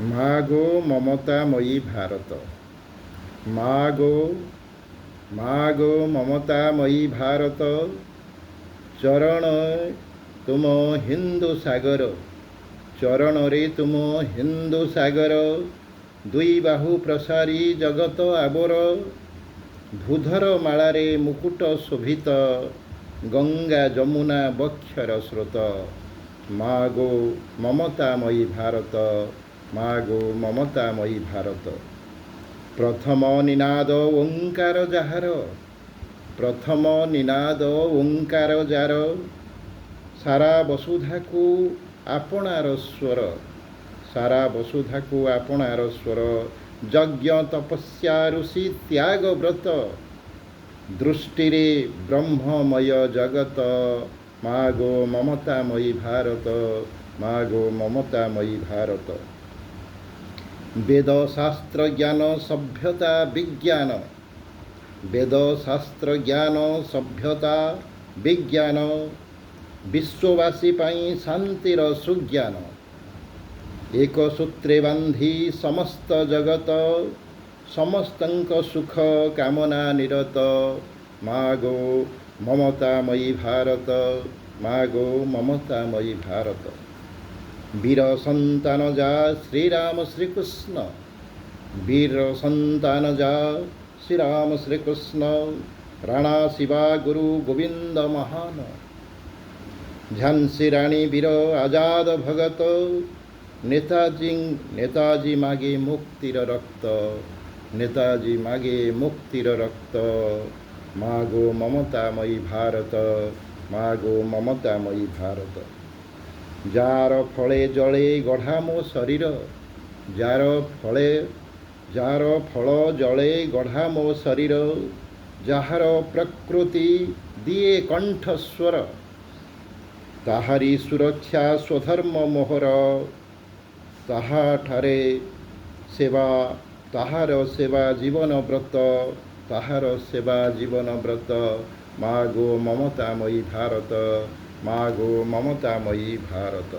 ମାଗୋ ମମତାମୟୀ ଭାରତ। ମାଗୋ ମାଗୋ ମମତାମୟୀ ଭାରତ। ଚରଣ ତୁମ ହିନ୍ଦୁ ସାଗର, ଚରଣରେ ତୁମ ହିନ୍ଦୁ ସାଗର। ଦୁଇ ବାହୁ ପ୍ରସାରୀ ଜଗତ ଆବର, ଧୂଧର ମାଳାରେ ମୁକୁଟ ଶୋଭିତ। ଗଙ୍ଗା ଯମୁନା ବକ୍ଷର ସ୍ରୋତ। ମାଗୋ ମମତାମୟୀ ଭାରତ, ମାଗୋ ମମତାମୟୀ ଭାରତ। ପ୍ରଥମ ନିନାଦ ଓଙ୍କାର ଯାହାର, ପ୍ରଥମ ନିନାଦ ଓଙ୍କାର ଯାର। ସାରା ବସୁଧାକୁ ଆପଣାର ସ୍ୱର, ସାରା ବସୁଧାକୁ ଆପଣାର ସ୍ୱର। ଯଜ୍ଞ ତପସ୍ୟା ଋଷି ତ୍ୟାଗ ବ୍ରତ, ଦୃଷ୍ଟିରେ ବ୍ରହ୍ମମୟ ଜଗତ। ମାଗୋ ମମତାମୟୀ ଭାରତ, ମାଗୋ ମମତାମୟୀ ଭାରତ। ବେଦ ଶାସ୍ତ୍ର ଜ୍ଞାନ ସଭ୍ୟତା ବିଜ୍ଞାନ, ବେଦ ଶାସ୍ତ୍ର ଜ୍ଞାନ ସଭ୍ୟତା ବିଜ୍ଞାନ। ବିଶ୍ୱବାସୀ ପାଇଁ ଶାନ୍ତିର ସୁଜ୍ଞାନ। ଏକ ସୂତ୍ରେ ବାନ୍ଧି ସମସ୍ତ ଜଗତ, ସମସ୍ତଙ୍କ ସୁଖ କାମନା ନିରତ। ମାଗୋ ମମତାମୟୀ ଭାରତ, ମାଗୋ ମମତାମୟୀ ଭାରତ। ବୀର ସନ୍ତାନ ଯା ଶ୍ରୀରାମ ଶ୍ରୀକୃଷ୍ଣ, ବୀର ସନ୍ତାନ ଯା ଶ୍ରୀରାମ ଶ୍ରୀକୃଷ୍ଣ। ରାଣା ଶିବା ଗୁରୁ ଗୋବିନ୍ଦ ମହାନ, ଝାନ୍ସୀ ରାଣୀ ବୀର ଆଜାଦ ଭଗତ। ନେତାଜୀ ମାଗେ ମୁକ୍ତିର ରକ୍ତ, ନେତାଜୀ ମାଗେ ମୁକ୍ତିର ରକ୍ତ। ମାଗୋ ମମତାମୟୀ ଭାରତ, ମାଗୋ ମମତାମୟୀ ଭାରତ। ଯାର ଫଳେ ଜଳେ ଗଢ଼ା ମୋ ଶରୀର, ଯାର ଫଳ ଜଳେ ଗଢ଼ା ମୋ ଶରୀର। ଯାହାର ପ୍ରକୃତି ଦିଏ କଣ୍ଠସ୍ୱର, ତାହାରି ସୁରକ୍ଷା ସ୍ୱଧର୍ମ ମୋହର। ତାହାଠାରେ ସେବା, ତାହାର ସେବା ଜୀବନ ବ୍ରତ, ତାହାର ସେବା ଜୀବନ ବ୍ରତ। ମାଗୋ ମମତାମୟୀ ଭାରତ, ମାଗୋ ମମତାମୟୀ ଭାରତ।